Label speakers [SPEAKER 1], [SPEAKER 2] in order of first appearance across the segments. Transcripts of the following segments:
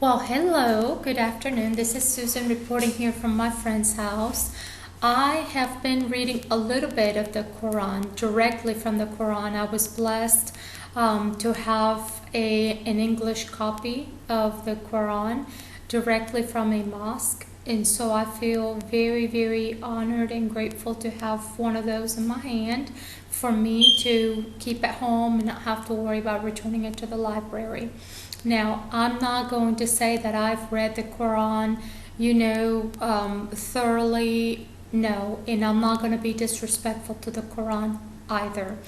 [SPEAKER 1] Well, hello, good afternoon. This is Susan reporting here from my friend's house. I have been reading a little bit of the Quran directly from the Quran. I was blessed to have an English copy of the Quran directly from a mosque. And so I feel very, very honored and grateful to have one of those in my hand for me to keep at home and not have to worry about returning it to the library. Now, I'm not going to say that I've read the Quran, thoroughly, no, and I'm not going to be disrespectful to the Quran either.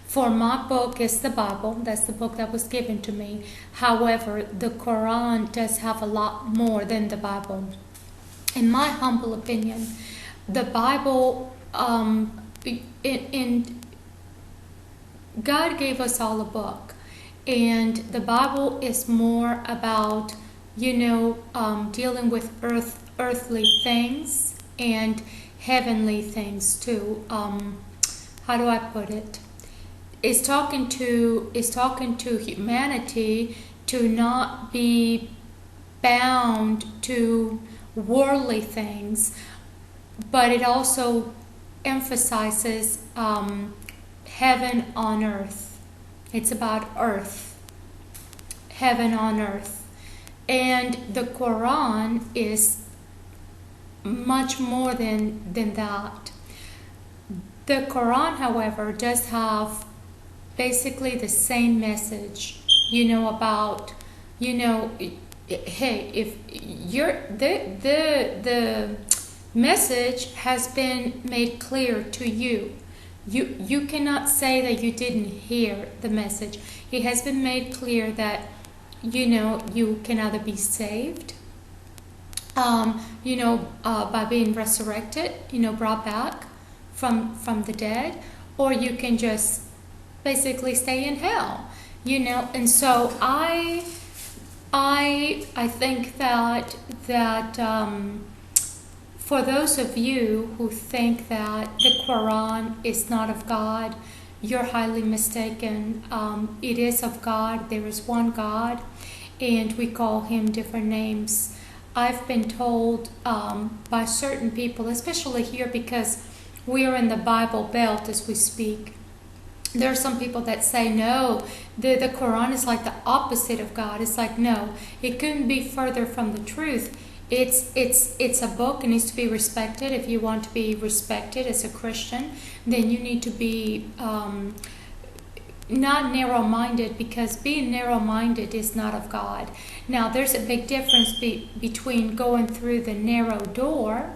[SPEAKER 1] For my book is the Bible. That's the book that was given to me. However, the Quran does have a lot more than the Bible. In my humble opinion, the Bible, in God gave us all a book, and the Bible is more about, dealing with earthly things and heavenly things too. How do I put it? It's talking to humanity to not be bound to worldly things, but it also emphasizes heaven on earth. It's about earth, heaven on earth. And the Quran is much more than that. The Quran, however, does have basically the same message, about, hey, if you're the message has been made clear to you. You cannot say that you didn't hear the message. It has been made clear that, you can either be saved, by being resurrected, brought back from the dead, or you can just basically stay in hell, And so I think that for those of you who think that the Quran is not of God, you're highly mistaken. It is of God. There is one God, and we call him different names. I've been told by certain people, especially here because we are in the Bible Belt as we speak, there are some people that say, no, the Quran is like the opposite of God. It's like, no, it couldn't be further from the truth. It's a book. It needs to be respected. If you want to be respected as a Christian, then you need to be not narrow-minded, because being narrow-minded is not of God. Now, there's a big difference between going through the narrow door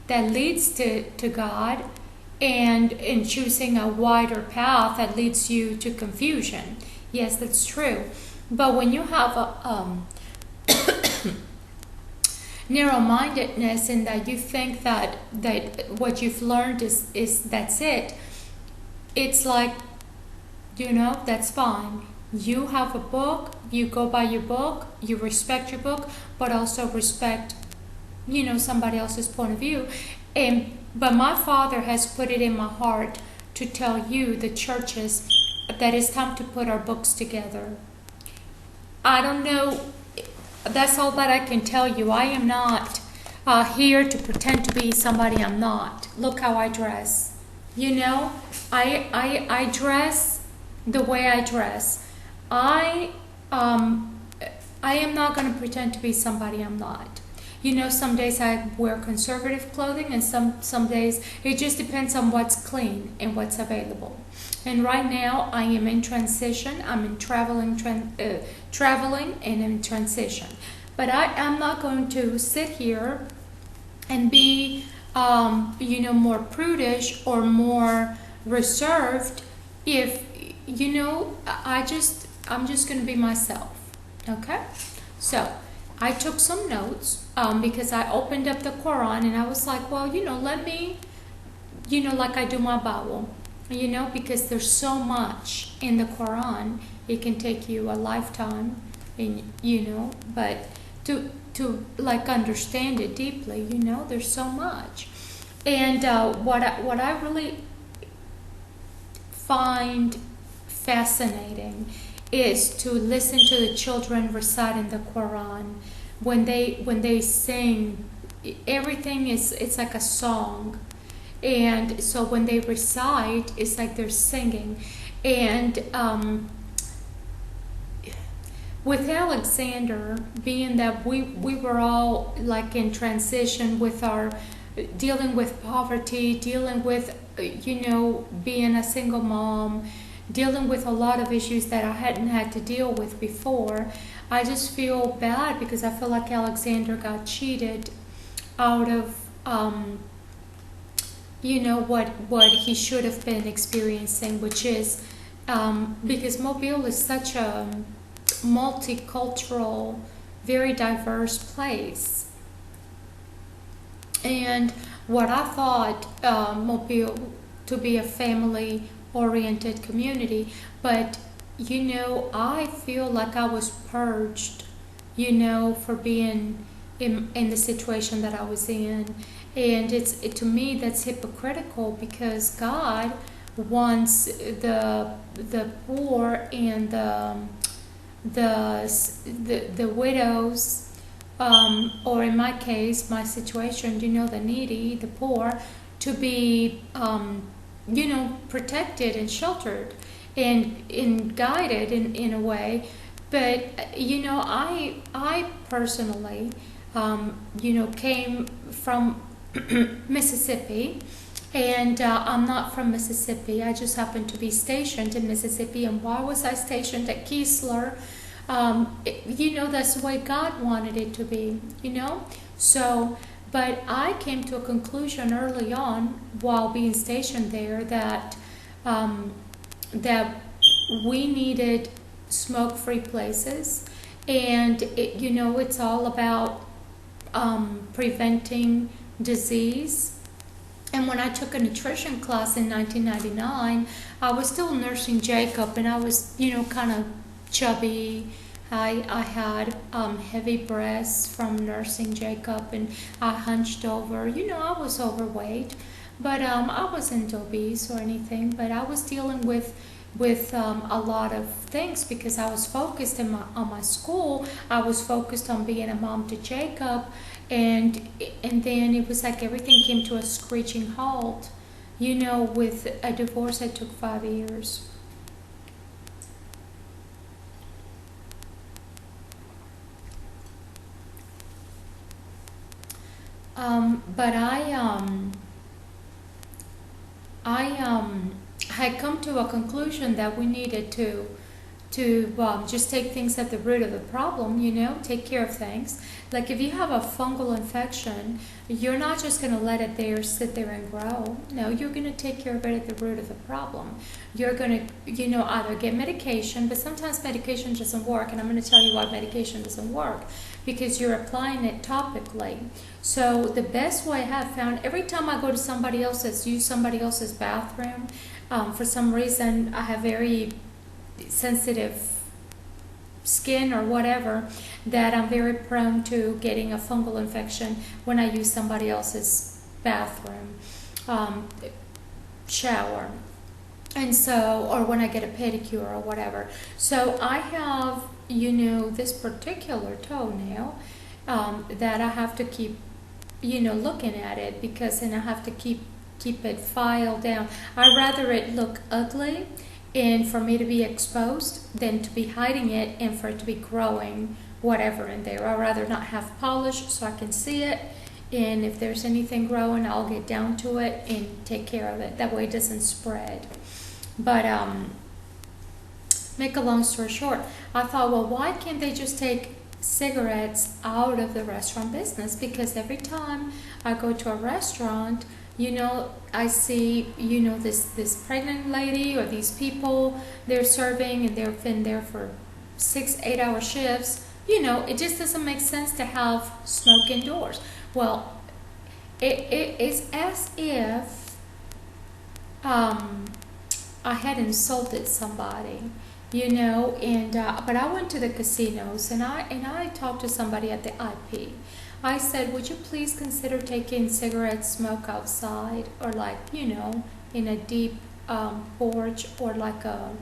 [SPEAKER 1] that leads to God and in choosing a wider path that leads you to confusion. Yes, that's true. But when you have a narrow-mindedness in that you think that what you've learned is that's it, it's like, that's fine. You have a book, you go by your book, you respect your book, but also respect, somebody else's point of view. But my Father has put it in my heart to tell you, the churches, that it's time to put our books together. I don't know. That's all that I can tell you. I am not here to pretend to be somebody I'm not. Look how I dress. I dress the way I dress. I am not going to pretend to be somebody I'm not. Some days I wear conservative clothing, and some days it just depends on what's clean and what's available. And right now I am in transition. I'm in traveling and in transition. But I'm not going to sit here and be, more prudish or more reserved. If I'm just going to be myself. Okay, so I took some notes because I opened up the Quran and I was like, well, let me, like I do my Bible, because there's so much in the Quran, it can take you a lifetime, and but to like understand it deeply, there's so much. And what I really find fascinating is to listen to the children reciting the Quran. when they sing, everything is it's like a song, and so when they recite, it's like they're singing, and with Alexander, being that we were all like in transition with our dealing with poverty, dealing with being a single mom, dealing with a lot of issues that I hadn't had to deal with before. I just feel bad because I feel like Alexander got cheated out of what he should have been experiencing, which is because Mobile is such a multicultural, very diverse place. And what I thought Mobile to be a family oriented community, but I feel like I was purged, for being in the situation that I was in. And to me that's hypocritical because God wants the poor and the widows, or in my case, my situation, the needy, the poor, to be, protected and sheltered and guided in a way. But, I personally, came from Mississippi, and I'm not from Mississippi. I just happened to be stationed in Mississippi. And why was I stationed at Keesler? That's the way God wanted it to be, So, but I came to a conclusion early on while being stationed there that that we needed smoke-free places, and it's all about preventing disease. And when I took a nutrition class in 1999, I was still nursing Jacob, and I was, kind of chubby. I had heavy breasts from nursing Jacob, and I hunched over. I was overweight, but I wasn't obese or anything. But I was dealing with a lot of things because I was focused on my school. I was focused on being a mom to Jacob, and then it was like everything came to a screeching halt. With a divorce that took 5 years. But I had come to a conclusion that we needed to just take things at the root of the problem, take care of things. Like if you have a fungal infection, you're not just going to let it sit there and grow. No, you're going to take care of it at the root of the problem. You're going to, either get medication, but sometimes medication doesn't work, and I'm going to tell you why medication doesn't work. Because you're applying it topically. So the best way I have found, every time I go to somebody else's, use somebody else's bathroom, for some reason I have very sensitive skin or whatever, that I'm very prone to getting a fungal infection when I use somebody else's bathroom, shower, and so, or when I get a pedicure or whatever. So I have, this particular toenail that I have to keep, looking at it, because then I have to keep it filed down. I'd rather it look ugly and for me to be exposed than to be hiding it and for it to be growing whatever in there. I'd rather not have polish so I can see it, and if there's anything growing, I'll get down to it and take care of it. That way it doesn't spread. But make a long story short, I thought, well, why can't they just take cigarettes out of the restaurant business? Because every time I go to a restaurant, I see, this pregnant lady or these people they're serving, and they've been there for 6-8 hour shifts. It just doesn't make sense to have smoke indoors. Well, it's as if I had insulted somebody, and but I went to the casinos, and I talked to somebody at the IP. I said, would you please consider taking cigarette smoke outside, or like, in a deep porch, or like a,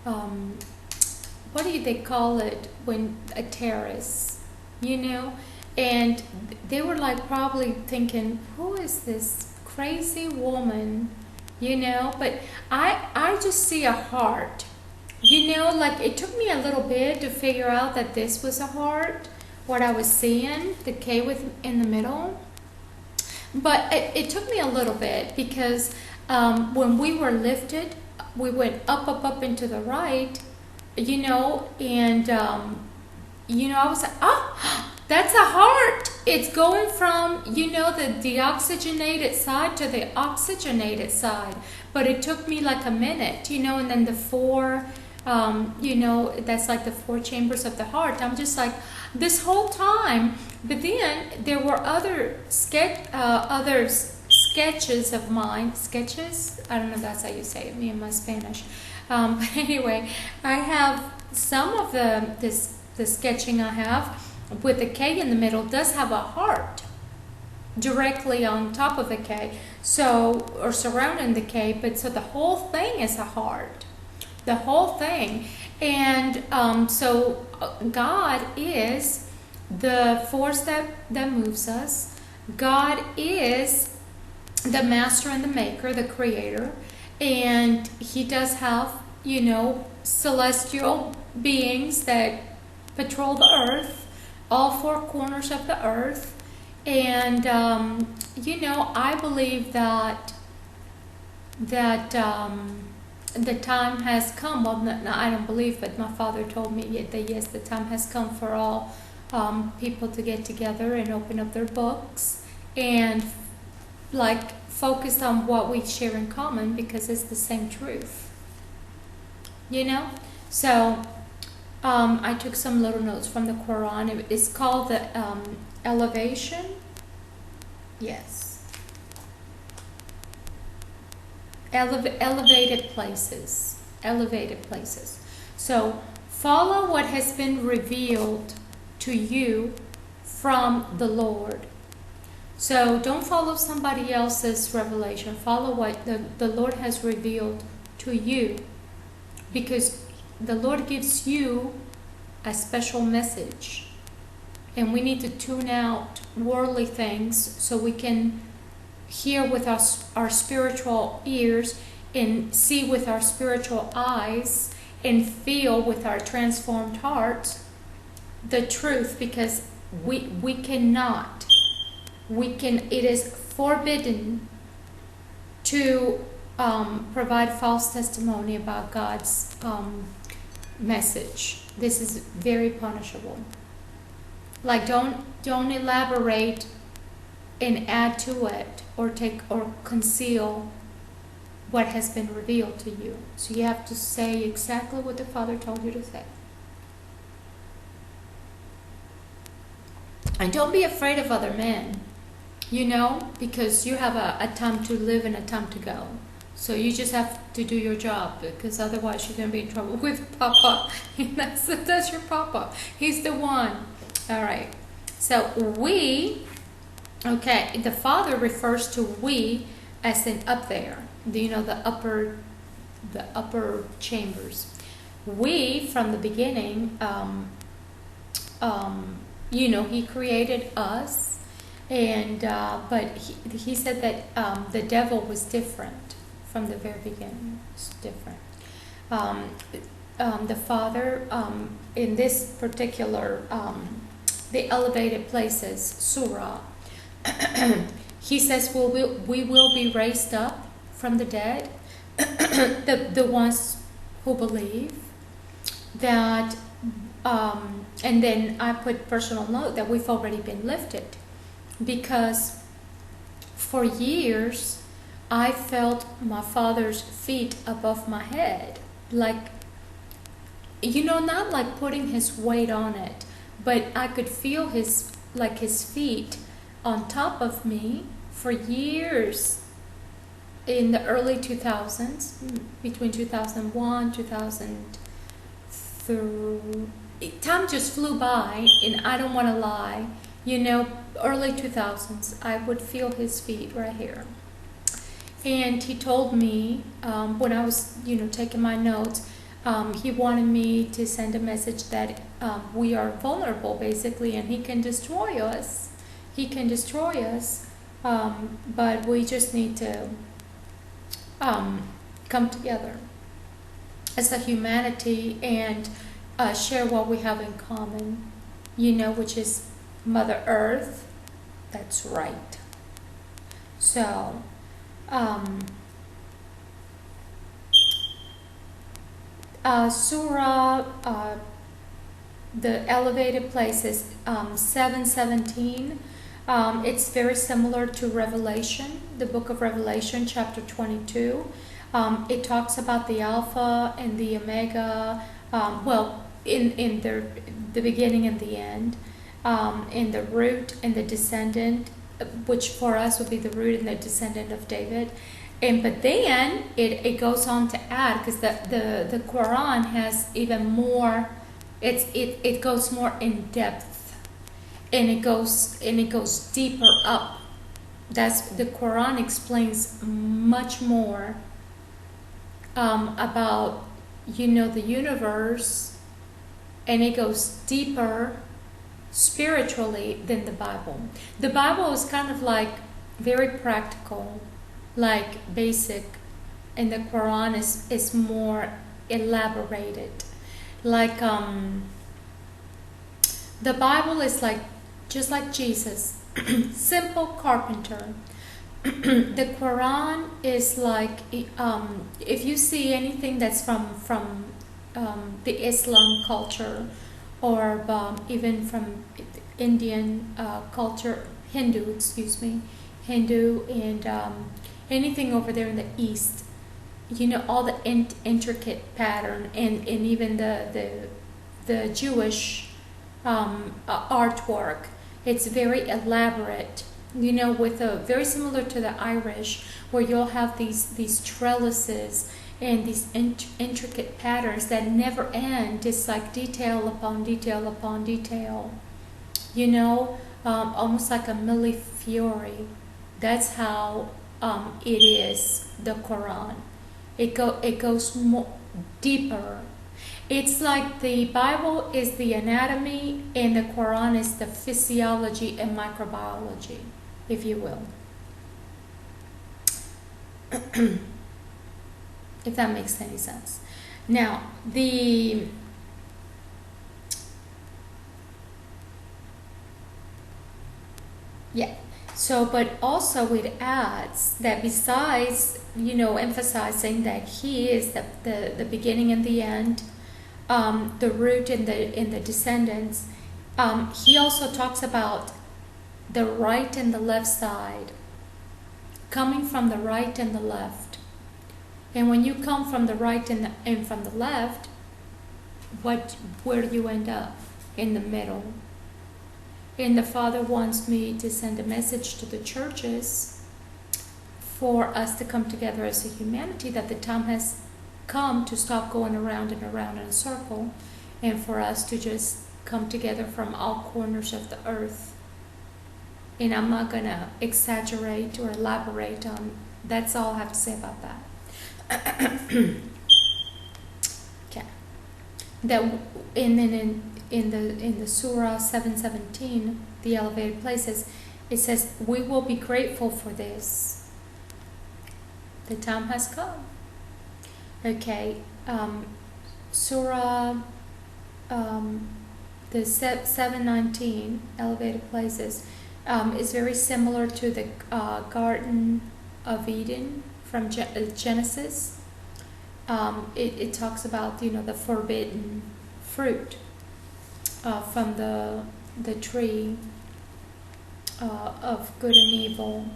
[SPEAKER 1] what do they call it when a terrace? you know, and they were like probably thinking, who is this crazy woman, you know? But I just see a heart, you know, like it took me a little bit to figure out that this was a heart, what I was seeing, the K with in the middle. But it took me a little bit because when we were lifted, we went up, up, up into the right, you know, and you know, I was like, oh, that's a heart. It's going from, you know, the deoxygenated side to the oxygenated side. But it took me like a minute, you know, and then the four, you know, that's like the four chambers of the heart. I'm just like, this whole time. But then there were other sketches of mine. Sketches? I don't know if that's how you say it, me and my Spanish. But anyway, I have some of the sketching I have with the K in the middle does have a heart directly on top of the K, so, or surrounding the K, but so the whole thing is a heart, the whole thing. And so God is the force that moves us. God is the master and the maker, the creator, and he does have, you know, celestial beings that patrol the earth, all four corners of the earth. And you know, I believe that the time has come. Well, no, I don't believe, but my father told me that yes, the time has come for all people to get together and open up their books and like focus on what we share in common, because it's the same truth, you know. So I took some little notes from the Quran. It's called the elevation. Yes. Elevated places. Elevated places. So follow what has been revealed to you from the Lord. So don't follow somebody else's revelation. Follow what the Lord has revealed to you, because the Lord gives you a special message, and we need to tune out worldly things so we can hear with our spiritual ears and see with our spiritual eyes and feel with our transformed hearts the truth, because we cannot, it is forbidden to provide false testimony about God's message. This is very punishable. Like don't elaborate and add to it or conceal what has been revealed to you. So you have to say exactly what the Father told you to say. And don't be afraid of other men, you know, because you have a time to live and a time to go. So you just have to do your job, because otherwise you're going to be in trouble with Papa. That's your Papa. He's the one. All right. So the Father refers to we as in up there. You know, the upper chambers. We, from the beginning, you know, he created us, and but he said that the devil was different from the very beginning. It's different. The Father, in this particular, the elevated places, Surah, he says, we will be raised up from the dead, the ones who believe that, and then I put personal note that we've already been lifted, because for years I felt my Father's feet above my head, like, you know, not like putting his weight on it, but I could feel his feet on top of me for years. In the early 2000s, between 2001, 2003, time just flew by, and I don't want to lie, you know, early 2000s, I would feel his feet right here. And he told me, when I was, you know, taking my notes, He wanted me to send a message that we are vulnerable, basically, and he can destroy us. He can destroy us, but we just need to come together as a humanity and share what we have in common, which is Mother Earth. That's right. So, Surah, the elevated places, 717. It's very similar to Revelation, the book of Revelation, chapter 22. It talks about the Alpha and the Omega, in the beginning and the end, in the root and the descendant, which for us would be the root and the descendant of David. But then it goes on to add, because the Quran has even more. It goes more in depth, and it goes deeper up. The Quran explains much more about the universe, and it goes deeper spiritually than the Bible. The Bible is kind of like very practical, like basic, and the Quran is more elaborated. Like the Bible is like just like Jesus, simple carpenter. The Quran is like if you see anything that's from the Islam culture, or even from Indian culture, Hindu, and anything over there in the East, all the intricate pattern, and even the Jewish artwork. It's very elaborate, with very similar to the Irish, where you'll have these trellises and these intricate patterns that never end. It's like detail upon detail upon detail, almost like a millefiori. That's how it is, the Quran. It goes more deeper. It's like the Bible is the anatomy and the Quran is the physiology and microbiology, if you will. If that makes any sense. Now, So, but also it adds that besides, emphasizing that he is the beginning and the end, the root and the descendants, he also talks about the right and the left side, coming from the right and the left. And when you come from the right and from the left, where do you end up? In the middle. And the Father wants me to send a message to the churches for us to come together as a humanity, that the time has come to stop going around and around in a circle, and for us to just come together from all corners of the earth. And I'm not going to exaggerate or elaborate on, that's all I have to say about that. Okay. That, and then in the Surah 717, the elevated places, it says, we will be grateful for this. The time has come. Okay, Surah, the 719, elevated places, is very similar to the Garden of Eden from Genesis. It talks about, the forbidden fruit from the tree of good and evil.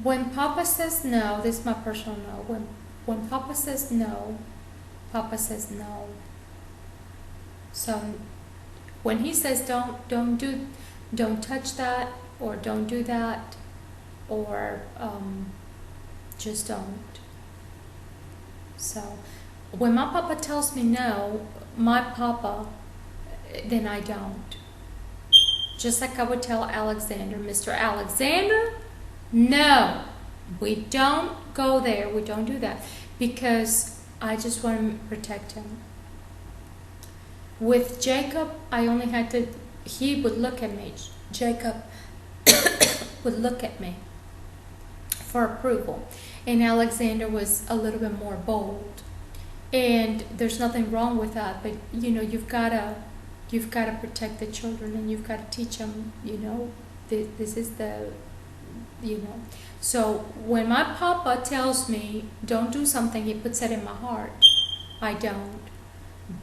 [SPEAKER 1] When Papa says no, this is my personal no. When Papa says no, Papa says no. So when he says don't touch that, or don't do that, or just don't. So when my Papa tells me no, my Papa then I don't. Just like I would tell Alexander, Mr. Alexander, no, we don't go there. We don't do that, because I just want to protect him. With Jacob, I only had to, he would look at me. Jacob would look at me for approval. And Alexander was a little bit more bold. And there's nothing wrong with that, but you know, you've got to protect the children, and you've got to teach them, you know, this is the, you know. So when my papa tells me don't do something, he puts it in my heart. I don't.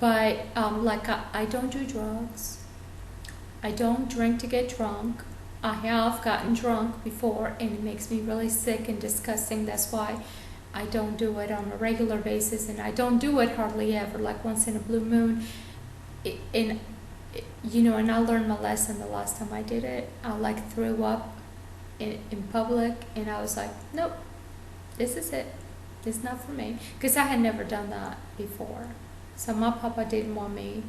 [SPEAKER 1] But like I don't do drugs. I don't drink to get drunk. I have gotten drunk before, and it makes me really sick and disgusting. That's why I don't do it on a regular basis, and I don't do it hardly ever, like once in a blue moon. And you know, and I learned my lesson the last time I did it. I like threw up in public, and I was like, nope, this is it. It's not for me, because I had never done that before. So my papa didn't want me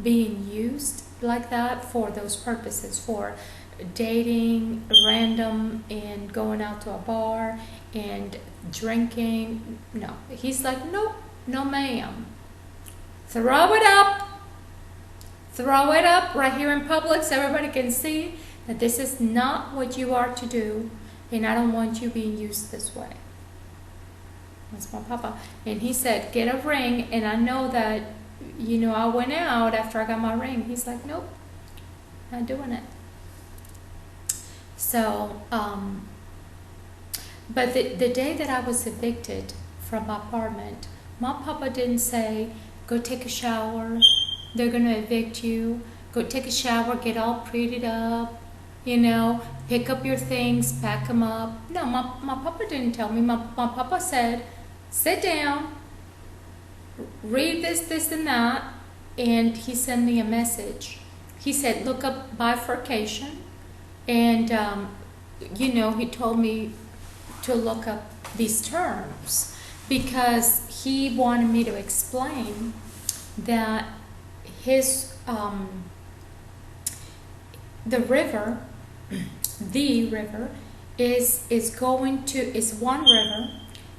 [SPEAKER 1] being used like that for those purposes, for dating random and going out to a bar and drinking. No, he's like, nope, no ma'am. Throw it up right here in public so everybody can see that this is not what you are to do, and I don't want you being used this way. That's my papa. And he said, get a ring. And I know that, you know, I went out after I got my ring. He's like, nope, not doing it. So, but the day that I was evicted from my apartment, my papa didn't say, go take a shower, they're going to evict you, go take a shower, get all prettied up, you know, pick up your things, pack them up. No, my papa didn't tell me. My papa said, sit down, read this, and that, and he sent me a message. He said, look up bifurcation, and, you know, he told me to look up these terms, because he wanted me to explain that his, the river is one river,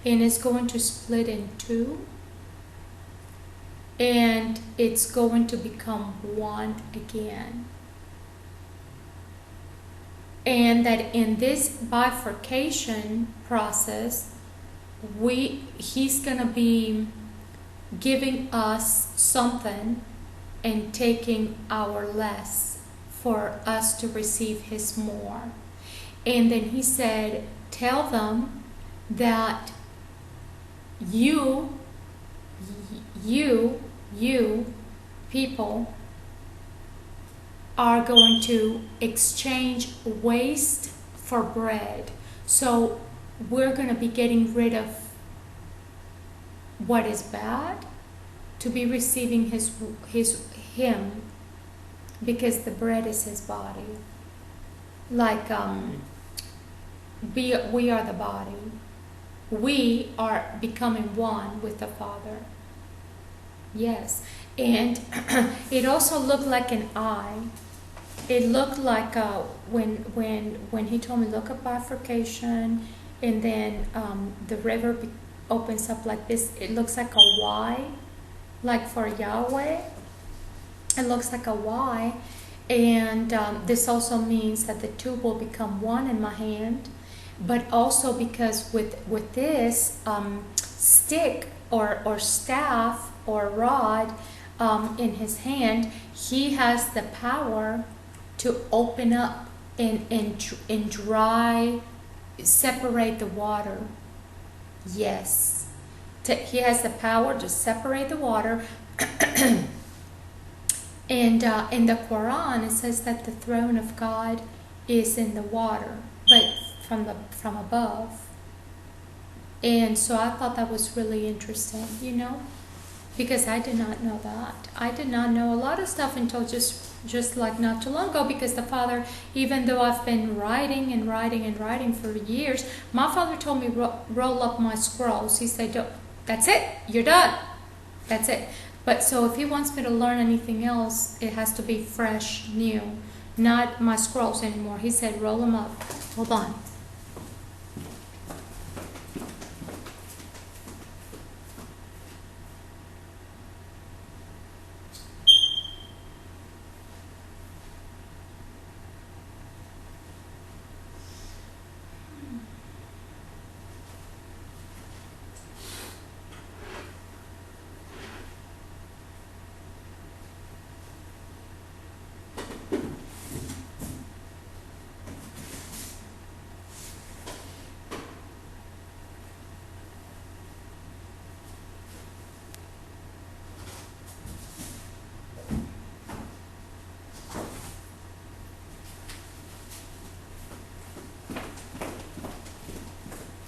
[SPEAKER 1] and it's going to split in two, and it's going to become one again. And that in this bifurcation process, he's going to be giving us something and taking our less for us to receive his more. And then he said, tell them that you people are going to exchange waste for bread. So we're going to be getting rid of what is bad to be receiving him, because the bread is his body. Like we are the body. We are becoming one with the Father. Yes. And it also looked like an eye. It looked like when he told me look up bifurcation, and then the river opens up like this. It looks like a Y, like for Yahweh. It looks like a Y, and this also means that the two will become one in my hand. But also because with this stick or staff or rod in his hand, he has the power to open up and dry, separate the water. Yes, he has the power to separate the water. And in the Quran, it says that the throne of God is in the water, but from above. And so I thought that was really interesting, you know, because I did not know that. I did not know a lot of stuff until just like not too long ago, because the Father, even though I've been writing and writing and writing for years, my Father told me roll up my scrolls. He said, that's it, you're done. That's it. But so if he wants me to learn anything else, it has to be fresh, new, not my scrolls anymore. He said roll them up. Hold on.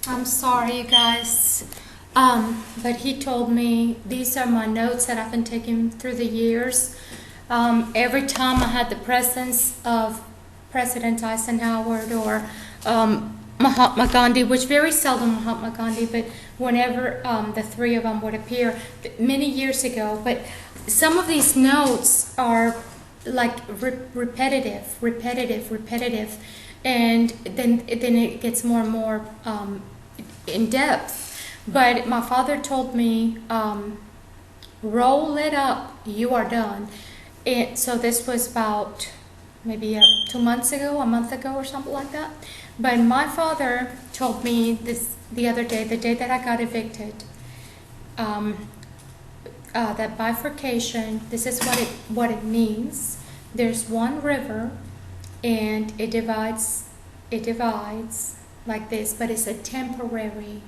[SPEAKER 1] I'm sorry, you guys. But he told me these are my notes that I've been taking through the years. Every time I had the presence of President Eisenhower or Mahatma Gandhi, which very seldom Mahatma Gandhi, but whenever the three of them would appear many years ago. But some of these notes are like repetitive, and then it gets more and more in depth. But my father told me, roll it up, you are done. So this was about maybe 2 months ago, a month ago or something like that. But my father told me this the other day, the day that I got evicted, that bifurcation, this is what it means. There's one river and it divides like this, but it's a temporary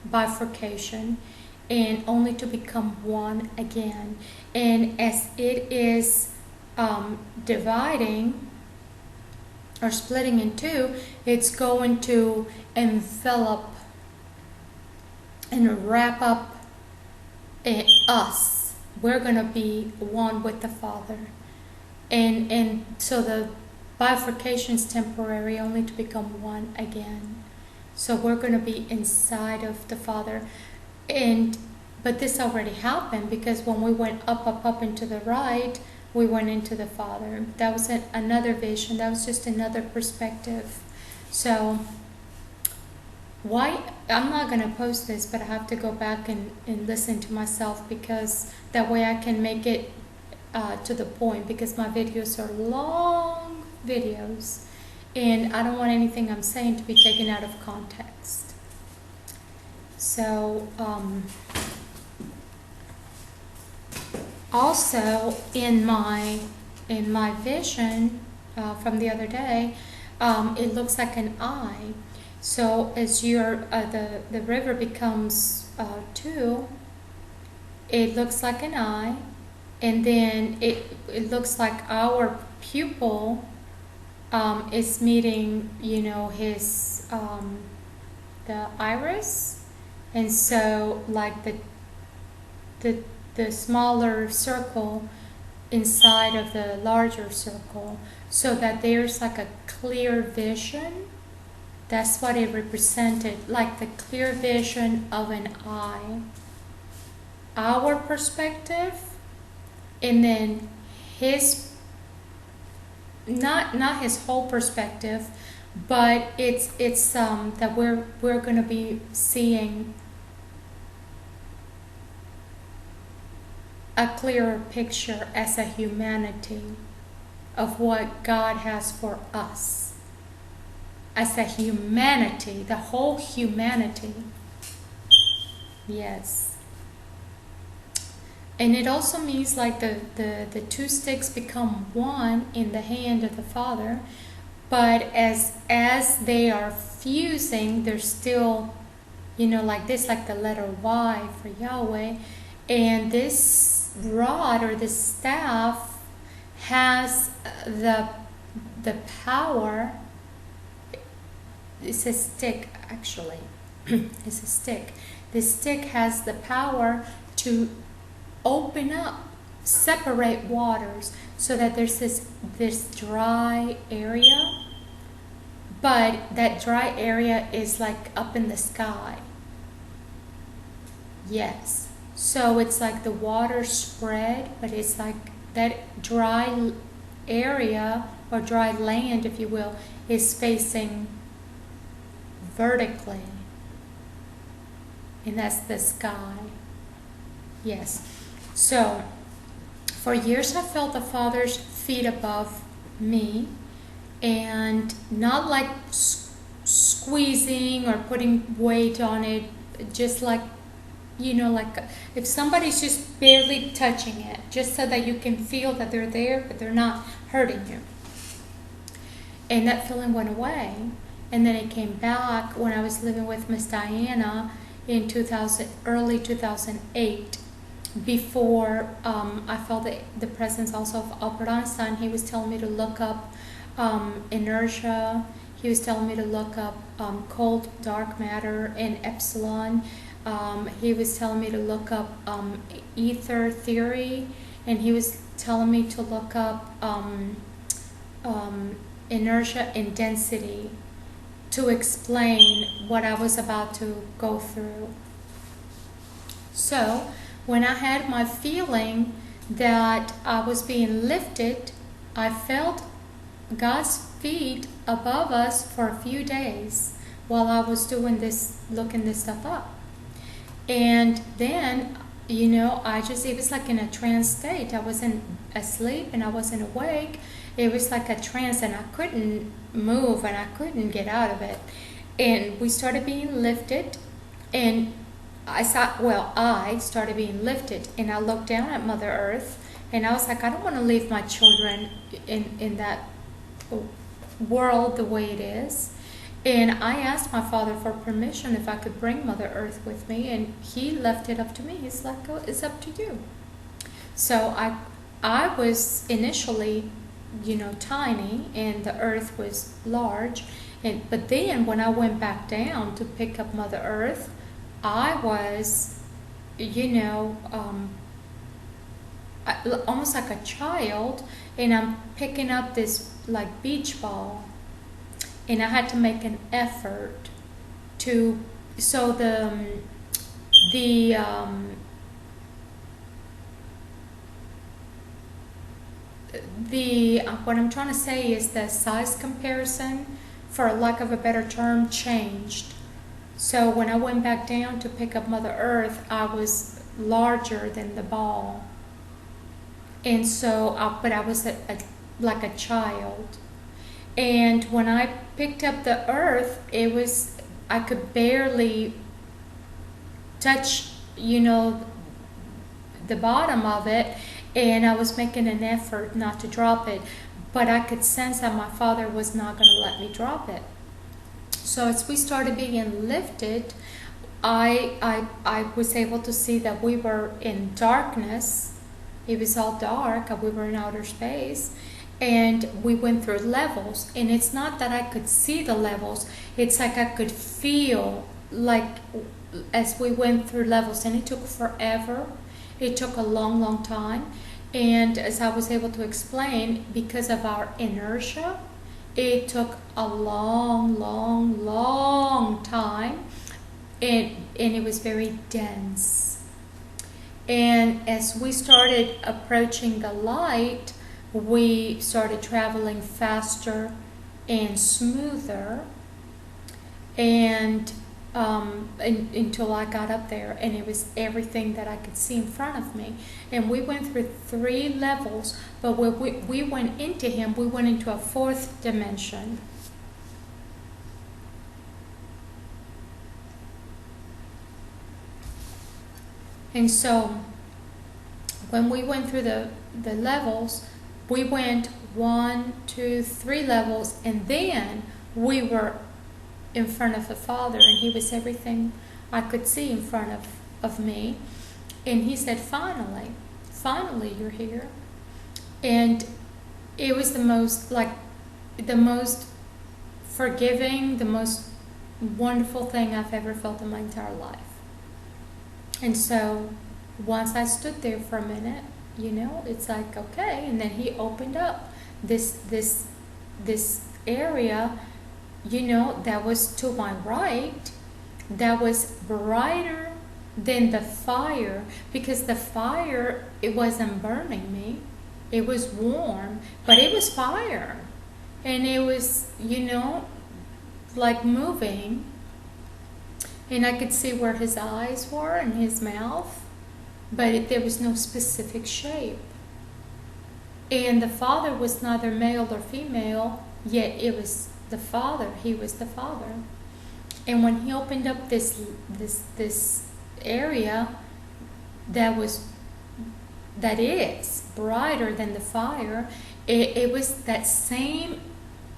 [SPEAKER 1] bifurcation and only to become one again. And as it is dividing or splitting in two, it's going to envelop and wrap up us. We're going to be one with the Father. And so the bifurcation is temporary, only to become one again. So we're going to be inside of the Father. But this already happened, because when we went up into the right, we went into the Father. That was another vision. That was just another perspective. So I'm not going to post this, but I have to go back and listen to myself, because that way I can make it to the point, because my videos are long videos and I don't want anything I'm saying to be taken out of context. So also in my vision from the other day, it looks like an eye. So as the river becomes two, it looks like an eye, and then it looks like our pupil is meeting, his the iris, and so like the smaller circle inside of the larger circle, so that there's like a clear vision. That's what it represented, like the clear vision of an eye. Our perspective, and then his, not his whole perspective, but it's that we're going to be seeing a clearer picture as a humanity of what God has for us. As a humanity, the whole humanity. Yes. And it also means like the two sticks become one in the hand of the Father, but as they are fusing, they're still, like this, like the letter Y for Yahweh. And this rod or this staff has the power. It's a stick, actually. It's a stick. This stick has the power to open up, separate waters, so that there's this dry area, but that dry area is like up in the sky. Yes. So it's like the water spread, but it's like that dry area or dry land, if you will, is facing vertically. And that's the sky. Yes. So for years I felt the Father's feet above me, and not like squeezing or putting weight on it, just like, like if somebody's just barely touching it, just so that you can feel that they're there, but they're not hurting you. And that feeling went away. And then it came back when I was living with Miss Diana in early 2008. Before I felt the presence also of Albert Einstein. He was telling me to look up inertia. He was telling me to look up cold dark matter and epsilon. He was telling me to look up ether theory, and he was telling me to look up inertia and density to explain what I was about to go through. So when I had my feeling that I was being lifted, I felt God's feet above us for a few days while I was doing this, looking this stuff up. And then, it was like in a trance state. I wasn't asleep and I wasn't awake. It was like a trance, and I couldn't move and I couldn't get out of it. And we started being lifted, and I started being lifted, and I looked down at Mother Earth, and I was like, I don't want to leave my children in that world the way it is. And I asked my Father for permission if I could bring Mother Earth with me, and he left it up to me. He's like, oh, it's up to you. So I was initially, tiny, and the Earth was large. But then when I went back down to pick up Mother Earth, I was, almost like a child, and I'm picking up this like beach ball. And I had to make an effort to, so what I'm trying to say is the size comparison, for lack of a better term, changed. So when I went back down to pick up Mother Earth, I was larger than the ball. And so, but I was like a child. And when I picked up the Earth, I could barely touch, the bottom of it, and I was making an effort not to drop it, but I could sense that my Father was not going to let me drop it. So as we started being lifted, I was able to see that we were in darkness. It was all dark, and we were in outer space. And we went through levels, and it's not that I could see the levels, it's like I could feel, like, as we went through levels. And it took forever. It took a long, long time. And as I was able to explain, because of our inertia, it took a long, long, long time, and it was very dense. And as we started approaching the light, we started traveling faster and smoother, and until I got up there, and it was everything that I could see in front of me. And we went through 3 levels, but when we went into him, we went into a 4th dimension. And so when we went through the levels, we went 1, 2, 3 levels, and then we were in front of the Father, and he was everything I could see in front of me. And he said, finally you're here. And it was the most forgiving, the most wonderful thing I've ever felt in my entire life. And so once I stood there for a minute, it's like, okay. And then he opened up this area, that was to my right, that was brighter than the fire, because the fire, it wasn't burning me. It was warm, but it was fire. And it was, like moving. And I could see where his eyes were and his mouth, but there was no specific shape. And the Father was neither male or female, yet it was the Father. He was the Father. And when he opened up this area that is brighter than the fire, it was that same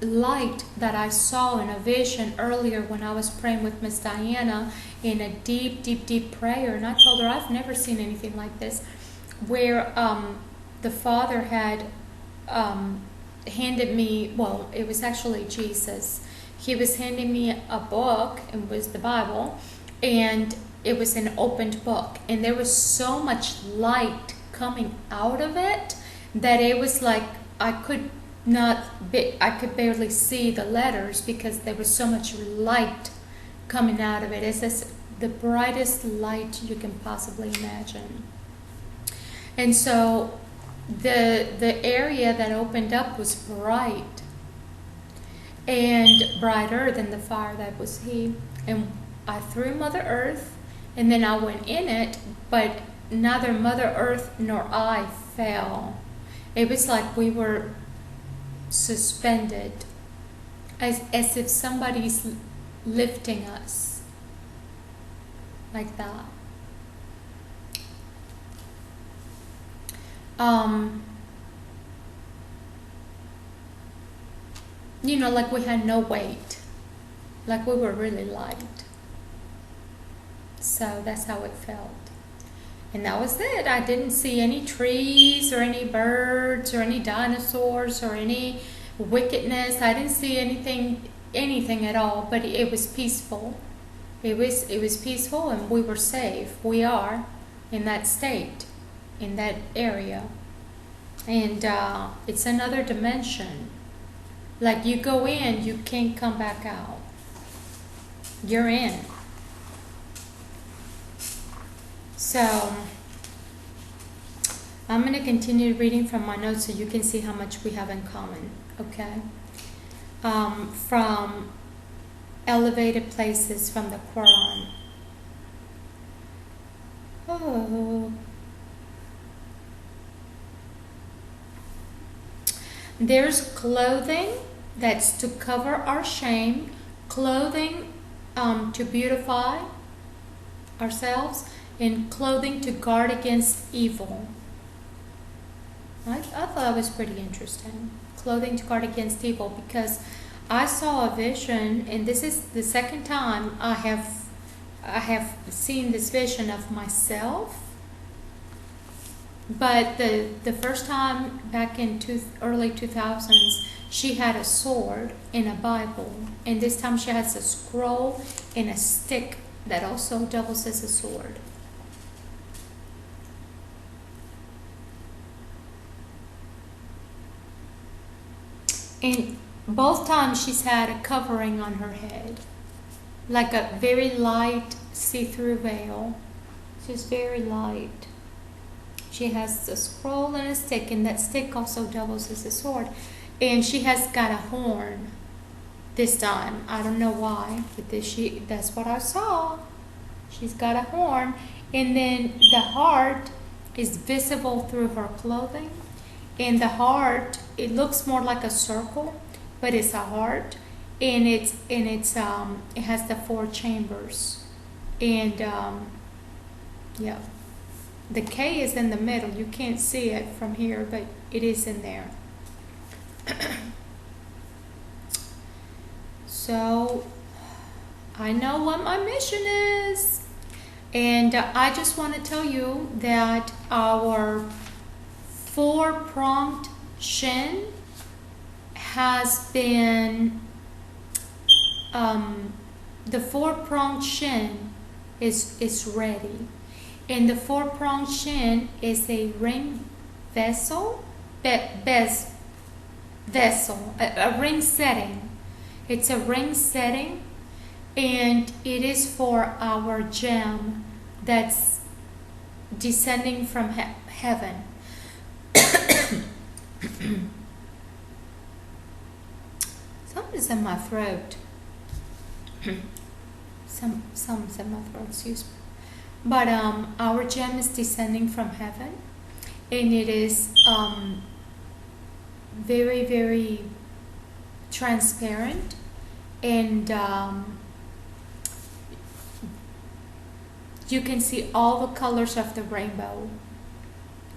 [SPEAKER 1] light that I saw in a vision earlier when I was praying with Miss Diana in a deep, deep, deep prayer. And I told her I've never seen anything like this, where the Father had handed me, well, it was actually Jesus. He was handing me a book. It was the Bible, and it was an opened book, and there was so much light coming out of it that it was like I could barely see the letters because there was so much light coming out of it. It's the brightest light you can possibly imagine. And so the area that opened up was bright and brighter than the fire that was he. And I threw Mother Earth, and then I went in it, but neither Mother Earth nor I fell. It was like we were suspended, as if somebody's lifting us, like that. Like we had no weight, like we were really light. So that's how it felt. And that was it. I didn't see any trees or any birds or any dinosaurs or any wickedness. I didn't see anything at all, but it was peaceful. It was peaceful, and we were safe. We are in that state, in that area. And it's another dimension. Like you go in, you can't come back out. You're in. So I'm going to continue reading from my notes so you can see how much we have in common, okay? From Elevated Places from the Quran. Oh. There's clothing that's to cover our shame, clothing to beautify ourselves, and clothing to guard against evil. I thought it was pretty interesting. Clothing to guard against evil, because I saw a vision, and this is the second time I have seen this vision of myself. But the first time back in early 2000s, she had a sword and a Bible, and this time she has a scroll and a stick that also doubles as a sword. And both times she's had a covering on her head, like a very light see-through veil. She's very light. She has a scroll and a stick, and that stick also doubles as a sword. And she has got a horn this time. I don't know why, but that's what I saw. She's got a horn, and then the heart is visible through her clothing. And the heart, it looks more like a circle, but it's a heart, and it has the 4 chambers, and yeah, the K is in the middle. You can't see it from here, but it is in there. So I know what my mission is, and I just want to tell you that our 4-pronged shin has been, the 4-pronged shin is ready. And the 4-pronged shin is a ring vessel, vessel, a ring setting. It's a ring setting, and it is for our gem, that's descending from heaven. Something's in my throat. Something's in my throat, excuse me. But our gem is descending from heaven, and it is very, very transparent, and you can see all the colors of the rainbow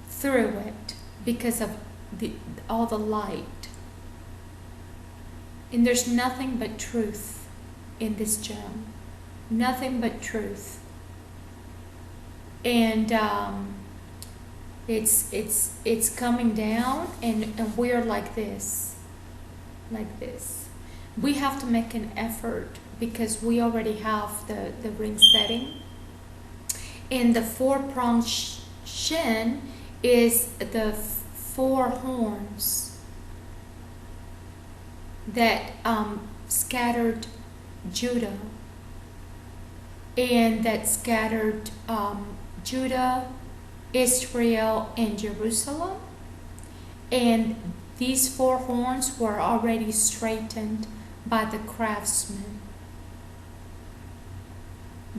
[SPEAKER 1] through it because of all the light. And there's nothing but truth in this gem. Nothing but truth. And it's coming down, and we're like this. Like this. We have to make an effort because we already have the ring setting. And the 4-pronged shin is the 4 horns that scattered Judah, and that scattered Judah, Israel, and Jerusalem. And these 4 horns were already straightened by the craftsman.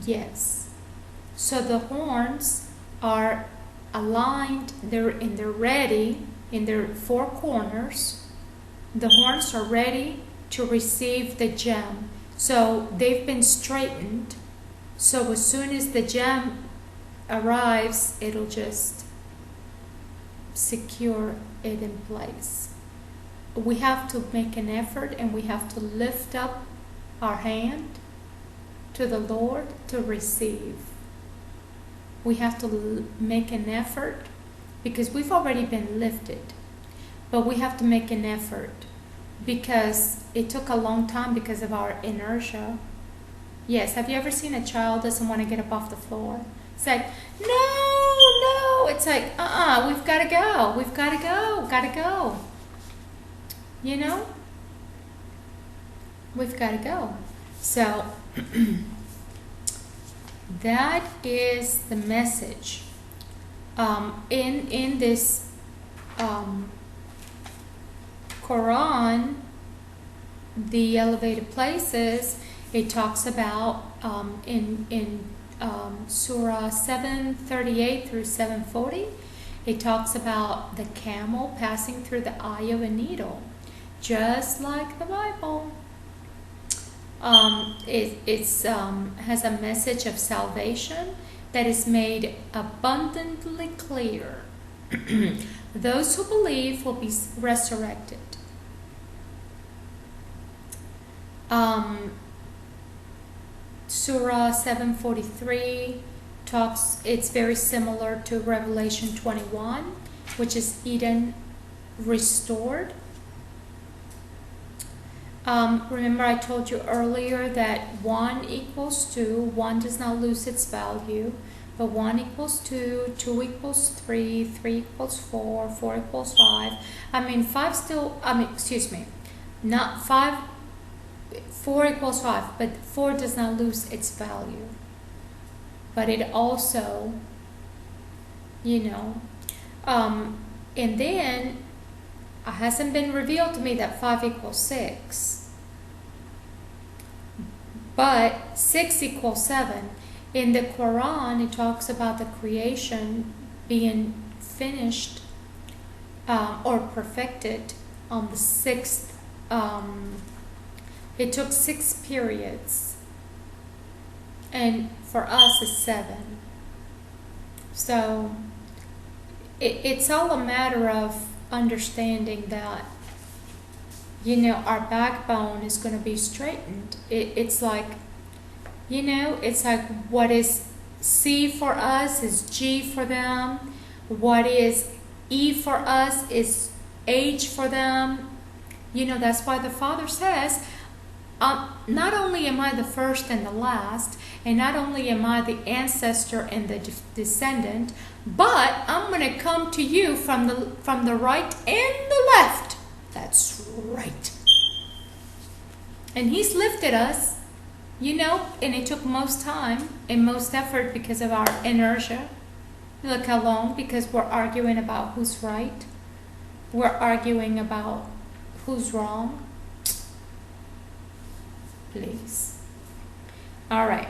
[SPEAKER 1] Yes. So the horns are aligned, they're ready in their 4 corners. The horns are ready to receive the gem. So they've been straightened. So as soon as the gem arrives, it'll just secure it in place. We have to make an effort, and we have to lift up our hand to the Lord to receive. We have to make an effort because we've already been lifted, but we have to make an effort because it took a long time because of our inertia. Yes, have you ever seen a child doesn't want to get up off the floor? It's like, no, it's like, we've got to go, got to go. You know? We've got to go. So, that is the message. In this Quran, the elevated places, it talks about in Surah 738 through 740, it talks about the camel passing through the eye of a needle, just like the Bible. It has a message of salvation that is made abundantly clear. Those who believe will be resurrected. Surah 743 talks, it's very similar to Revelation 21, which is Eden restored. Remember I told you earlier that 1 equals 2, 1 does not lose its value, but 1 equals 2, 2 equals 3, 3 equals 4, 4 equals 5. Not 5, 4 equals 5, but 4 does not lose its value. But it also, and then it hasn't been revealed to me that 5 equals 6. But 6 equals 7. In the Quran, it talks about the creation being finished or perfected on the 6th. It took 6 periods. And for us, it's 7. So it's all a matter of understanding that, our backbone is going to be straightened. It's like, it's like what is C for us is G for them. What is E for us is H for them. That's why the Father says, not only am I the first and the last, and not only am I the ancestor and the descendant, but I'm going to come to you from the right and the left. That's right. And He's lifted us And it took most time and most effort because of our inertia. Look how long, because we're arguing about who's right. We're arguing about who's wrong. Please. All right.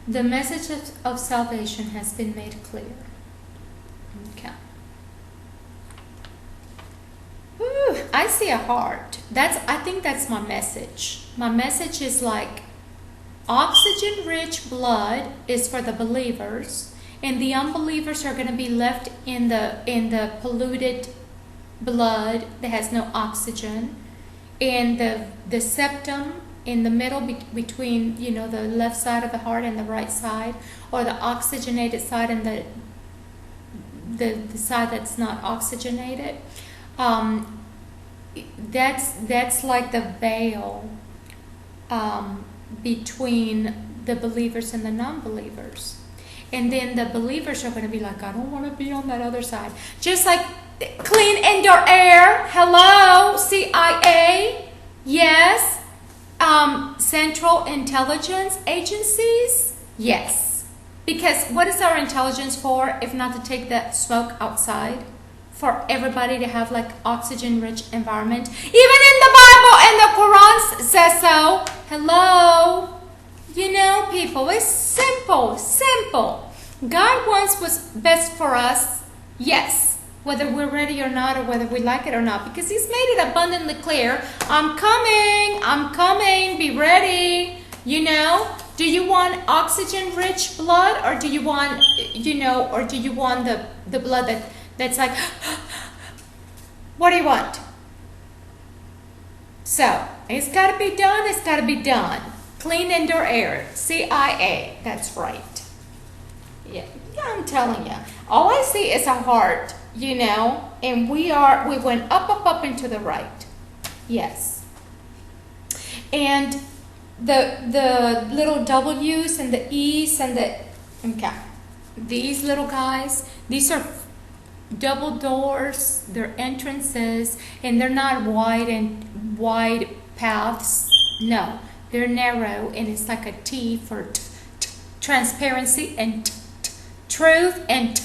[SPEAKER 1] The message of salvation has been made clear. Okay. Whew, I see a heart. I think that's my message. My message is like oxygen-rich blood is for the believers, and the unbelievers are going to be left in the polluted blood that has no oxygen, and the septum in the middle between the left side of the heart and the right side, or the oxygenated side and the side that's not oxygenated. That's like the veil between the believers and the non-believers. And then the believers are going to be like, I don't want to be on that other side. Just like clean indoor air. Hello, CIA. Yes. Central Intelligence Agencies. Yes. Because what is our intelligence for if not to take that smoke outside? For everybody to have like oxygen-rich environment. Even in the Bible and the Quran says so. Hello. People, it's simple. God wants what's best for us. Yes. Whether we're ready or not, or whether we like it or not. Because He's made it abundantly clear. I'm coming. Be ready. Do you want oxygen-rich blood, or do you want, the blood that's like, what do you want? So, it's got to be done. Clean indoor air. CIA. That's right. Yeah, I'm telling you. All I see is a heart, and we went up into the right. Yes. And the little W's and the E's and these little guys, these are double doors, they're entrances, and they're not wide paths. No, they're narrow, and it's like a T for transparency and truth and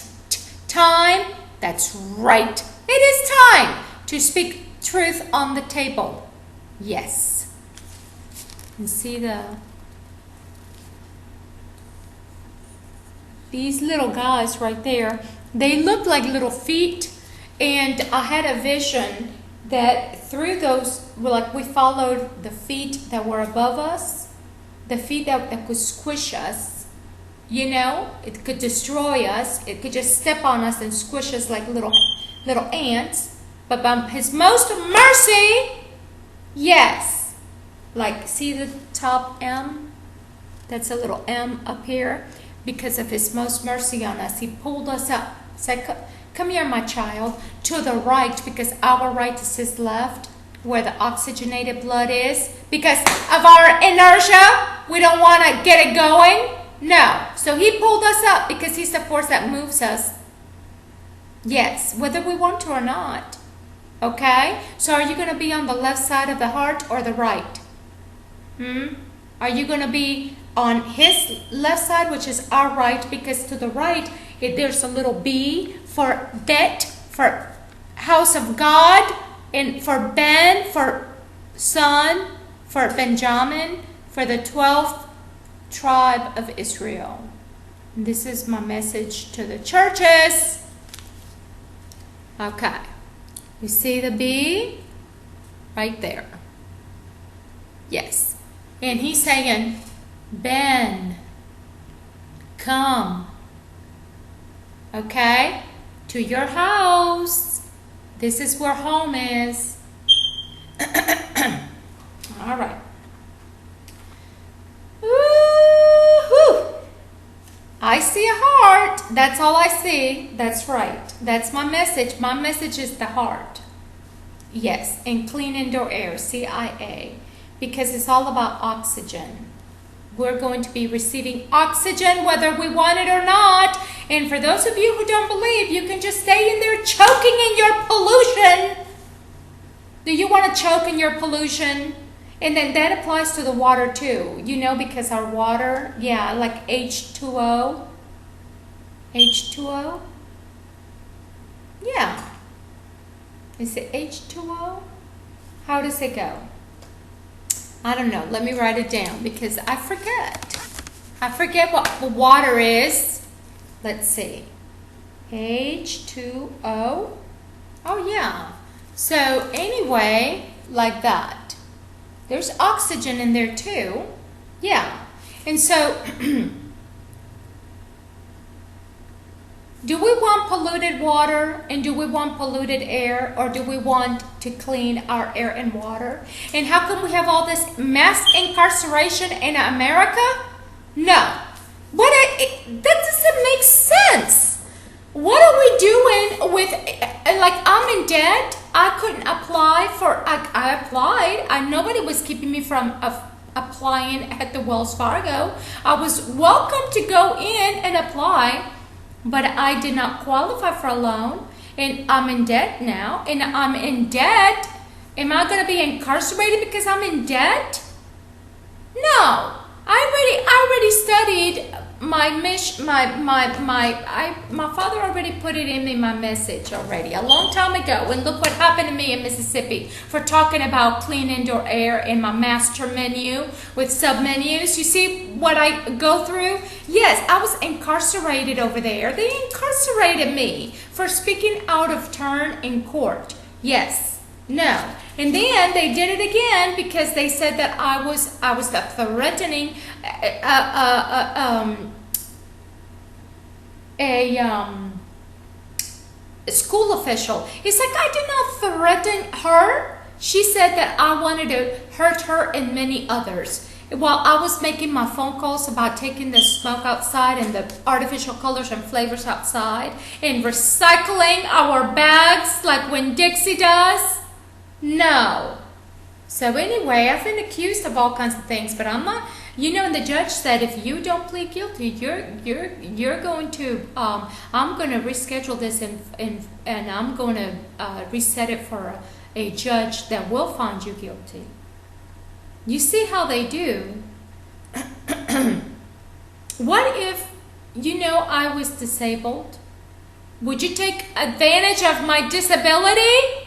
[SPEAKER 1] time. That's right. It is time to speak truth on the table. Yes. And see these little guys right there, they look like little feet, and I had a vision that through those, we followed the feet that were above us, the feet that could squish us, it could destroy us, it could just step on us and squish us like little ants, but by His most mercy, yes, like see the top M, that's a little M up here. Because of His most mercy on us, He pulled us up. Said, come here, my child, to the right, because our right is His left, where the oxygenated blood is. Because of our inertia, we don't want to get it going. No. So He pulled us up because He's the force that moves us. Yes, whether we want to or not. Okay? So are you going to be on the left side of the heart or the right? Are you going to be on His left side, which is our right, because to the right, there's a little B for Bet, for house of God, and for Ben, for son, for Benjamin, for the 12th tribe of Israel. This is my message to the churches. Okay. You see the B? Right there. Yes. And He's saying, Ben, come, okay, to your house. This is where home is. All right. Woo-hoo. I see a heart. That's all I see. That's right. That's my message. My message is the heart. Yes, and clean indoor air, CIA. Because it's all about oxygen. We're going to be receiving oxygen whether we want it or not. And for those of you who don't believe, you can just stay in there choking in your pollution. Do you want to choke in your pollution? And then that applies to the water too, because our water, like H2O. H2O? Yeah. Is it H2O? How does it go? I don't know. Let me write it down because I forget. I forget what water is. Let's see. H2O. Oh, yeah. So anyway, like that. There's oxygen in there too. Yeah. And so, do we want polluted water and do we want polluted air, or do we want to clean our air and water? And how come we have all this mass incarceration in America? No. That doesn't make sense. What are we doing with, I'm in debt. I couldn't apply I applied. Nobody was keeping me from applying at the Wells Fargo. I was welcome to go in and apply, but I did not qualify for a loan, and I'm in debt now, and I'm in debt. Am I going to be incarcerated because I'm in debt? No. I already studied my father already put it in my message already a long time ago, and look what happened to me in Mississippi for talking about clean indoor air in my master menu with submenus. You see what I go through? Yes, I was incarcerated over there. They incarcerated me for speaking out of turn in court. Yes. No. And then they did it again because they said that I was threatening a school official. It's like I did not threaten her. She said that I wanted to hurt her and many others. While I was making my phone calls about taking the smoke outside and the artificial colors and flavors outside and recycling our bags like when Dixie does. No. So anyway, I've been accused of all kinds of things, but I'm not. And the judge said if you don't plead guilty, you're going to. I'm going to reschedule this and I'm going to reset it for a judge that will find you guilty. You see how they do. What if I was disabled? Would you take advantage of my disability?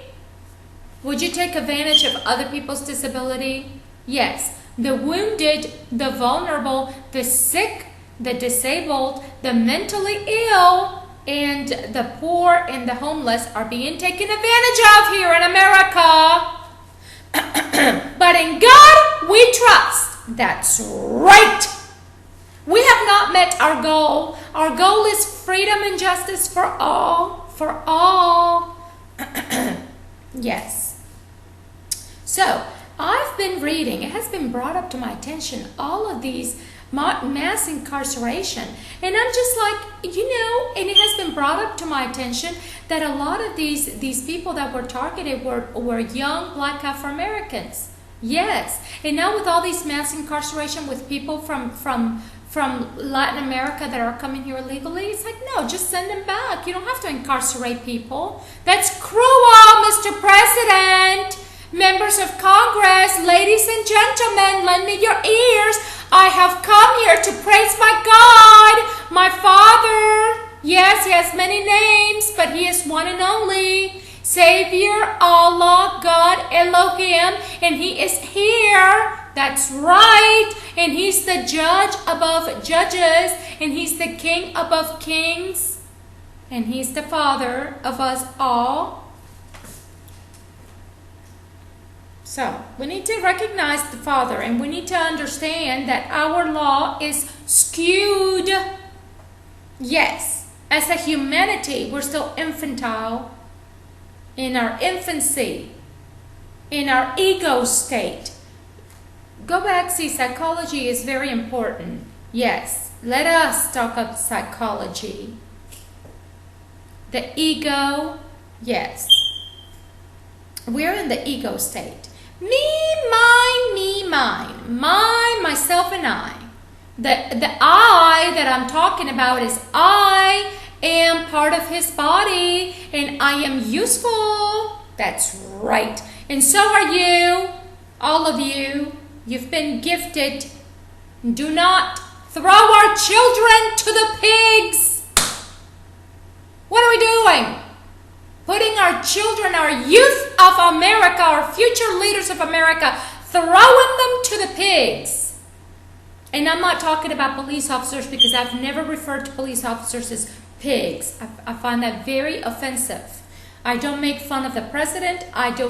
[SPEAKER 1] Would you take advantage of other people's disability? Yes. The wounded, the vulnerable, the sick, the disabled, the mentally ill, and the poor and the homeless are being taken advantage of here in America. But in God we trust. That's right. We have not met our goal. Our goal is freedom and justice for all. For all. Yes. So, I've been reading, it has been brought up to my attention, all of these mass incarceration. And I'm just like, and it has been brought up to my attention that a lot of these people that were targeted were young black Afro-Americans. Yes. And now with all these mass incarceration with people from Latin America that are coming here illegally, it's like, no, just send them back. You don't have to incarcerate people. That's cruel, Mr. President. Members of Congress, ladies and gentlemen, lend me your ears. I have come here to praise my God, my Father. Yes, he has many names, but he is one and only. Savior, Allah, God, Elohim, and he is here. That's right. And he's the judge above judges, and he's the king above kings, and he's the Father of us all. So, we need to recognize the Father, and we need to understand that our law is skewed. Yes, as a humanity, we're still infantile in our infancy, in our ego state. Go back, see, psychology is very important. Yes, let us talk about psychology. The ego, yes. We're in the ego state. Me, mine, myself, and I. The I that I'm talking about is I am part of his body, and I am useful. That's right. And so are you, all of you. You've been gifted. Do not throw our children to the pigs. What are we doing? Putting our children, our youth of America, our future leaders of America, throwing them to the pigs. And I'm not talking about police officers, because I've never referred to police officers as pigs. I find that very offensive. I don't make fun of the president.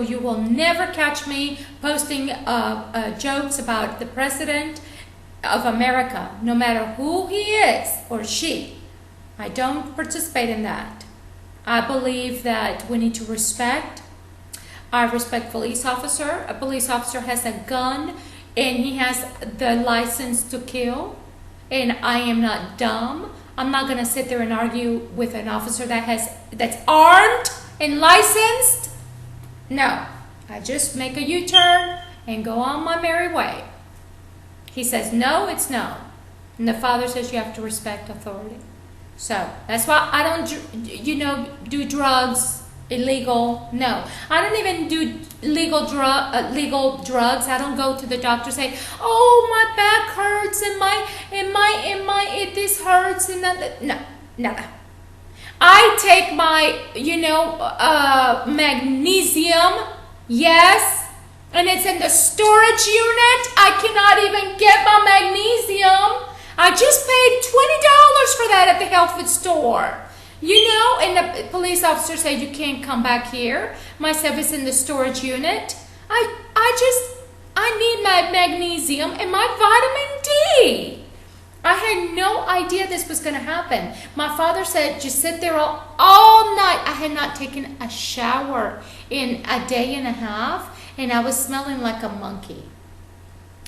[SPEAKER 1] You will never catch me posting jokes about the president of America, no matter who he is or she. I don't participate in that. I believe that we need to respect. I respect police officer. A police officer has a gun and he has the license to kill. And I am not dumb. I'm not going to sit there and argue with an officer that's armed and licensed. No, I just make a U-turn and go on my merry way. He says no, it's no. And the Father says you have to respect authority. So that's why I don't, do drugs, illegal. No, I don't even do legal drugs. I don't go to the doctor and say, oh, my back hurts and this hurts and that. No, never. I take my, magnesium. Yes. And it's in the storage unit. I cannot even get my magnesium. I just paid $20 for that at the health food store. And the police officer said, you can't come back here. My stuff is in the storage unit. I need my magnesium and my vitamin D. I had no idea this was going to happen. My father said, just sit there all night. I had not taken a shower in a day and a half, and I was smelling like a monkey.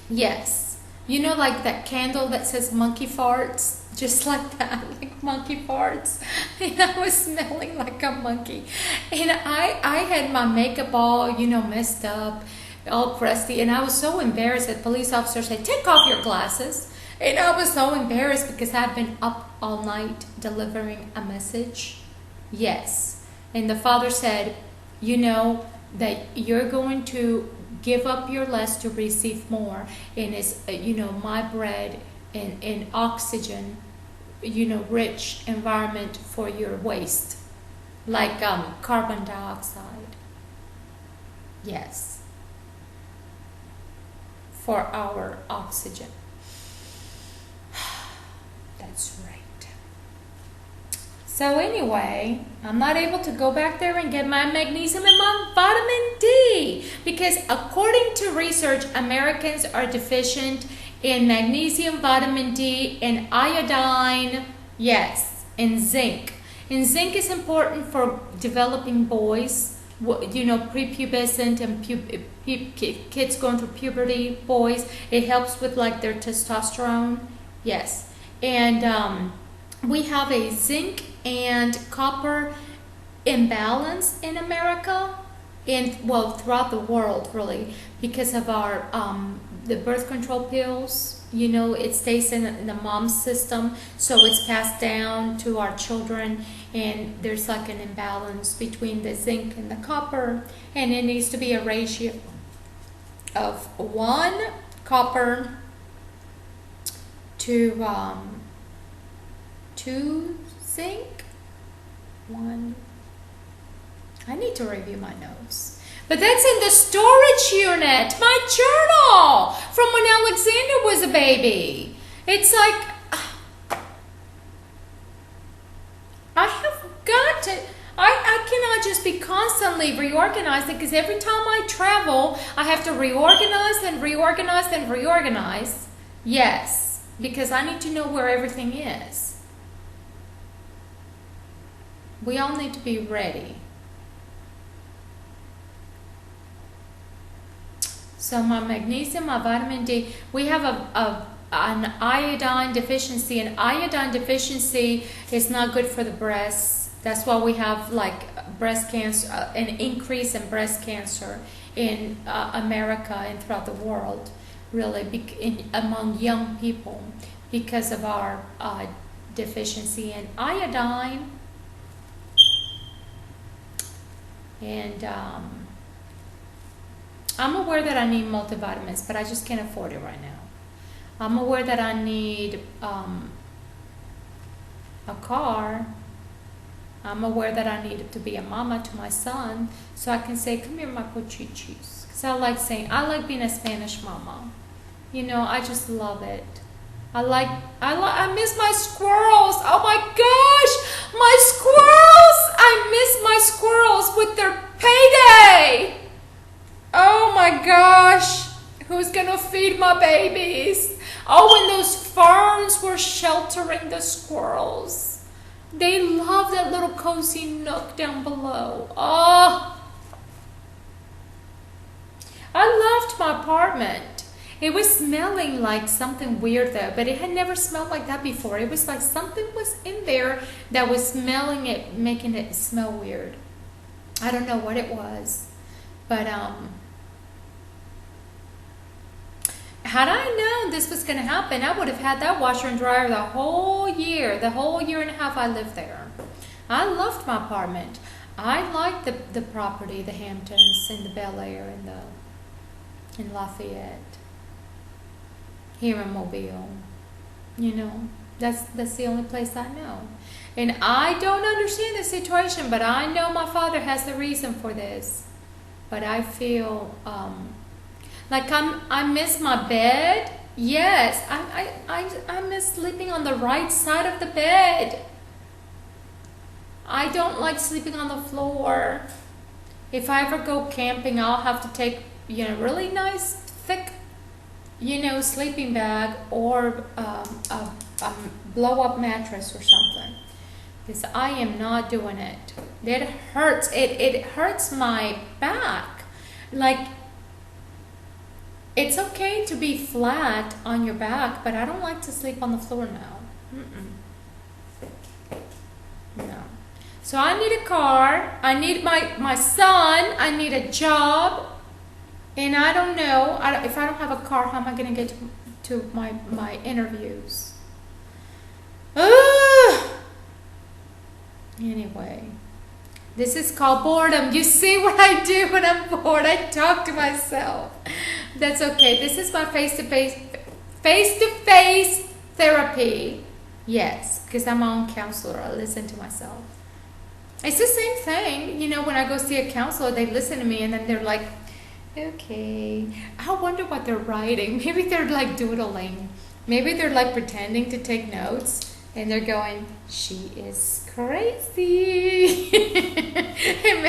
[SPEAKER 1] Yes. Like that candle that says monkey farts? Just like that, like monkey farts. And I was smelling like a monkey. And I had my makeup all, messed up, all crusty. And I was so embarrassed that police officer said, take off your glasses. And I was so embarrassed because I've been up all night delivering a message. Yes. And the Father said, that you're going to give up your less to receive more. And it's, my bread and oxygen, rich environment for your waste. Like carbon dioxide. Yes. For our oxygen. That's right. So anyway, I'm not able to go back there and get my magnesium and my vitamin D, because according to research, Americans are deficient in magnesium, vitamin D, and iodine, yes, and zinc. And zinc is important for developing boys, prepubescent and kids going through puberty, boys. It helps with like their testosterone, yes. And we have a zinc and copper imbalance in America, and throughout the world, really, because of our the birth control pills. It stays in the mom's system, so it's passed down to our children, and there's like an imbalance between the zinc and the copper, and it needs to be a ratio of 1 copper to 2 zinc. 1. I need to review my notes. But that's in the storage unit, my journal, from when Alexander was a baby. It's like, I have got to, I cannot just be constantly reorganizing, because every time I travel, I have to reorganize and reorganize and reorganize. Yes, because I need to know where everything is. We all need to be ready. So my magnesium, my vitamin D, we have an iodine deficiency, and iodine deficiency is not good for the breasts. That's why we have like breast cancer, an increase in breast cancer in America and throughout the world, really, among young people, because of our deficiency in iodine. And I'm aware that I need multivitamins, but I just can't afford it right now. I'm aware that I need a car. I'm aware that I need to be a mama to my son, so I can say, "Come here, my pochichis." Because I like being a Spanish mama. You know, I just love it. I miss my squirrels. Oh my gosh, my squirrels! I miss my squirrels with their payday. Oh my gosh, who's gonna feed my babies? Oh, and those ferns were sheltering the squirrels. They love that little cozy nook down below. Oh, I loved my apartment. It was smelling like something weird though, but it had never smelled like that before. It was like something was in there that was smelling it, making it smell weird. I don't know what it was, but had I known this was going to happen, I would have had that washer and dryer the whole year and a half I lived there. I loved my apartment. I liked the property, the Hamptons and the Bel Air and in Lafayette. Here in Mobile, you know, that's the only place I know. And I don't understand the situation, but I know my father has the reason for this. But I feel like I miss my bed. Yes, I miss sleeping on the right side of the bed. I don't like sleeping on the floor. If I ever go camping, I'll have to take, you know, really nice thick, you know, sleeping bag or a blow-up mattress or something. Because I am not doing it. It hurts. It hurts my back. Like, it's okay to be flat on your back, but I don't like to sleep on the floor now. No. So I need a car. I need my son. I need a job. And I don't know, if I don't have a car, how am I going to get to my interviews? Anyway, this is called boredom. You see what I do when I'm bored? I talk to myself. That's okay. This is my face-to-face therapy. Yes, because I'm my own counselor. I listen to myself. It's the same thing. You know, when I go see a counselor, they listen to me and then they're like, okay, I wonder what they're writing. Maybe they're like doodling. Maybe they're like pretending to take notes and they're going, she is crazy. And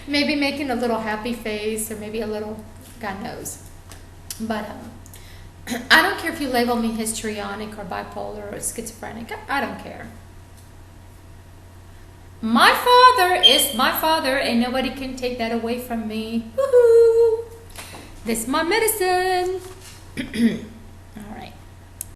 [SPEAKER 1] maybe making a little happy face or maybe a little, God knows. But I don't care if you label me histrionic or bipolar or schizophrenic. I don't care. My father is my father and nobody can take that away from me. Woohoo! This is my medicine.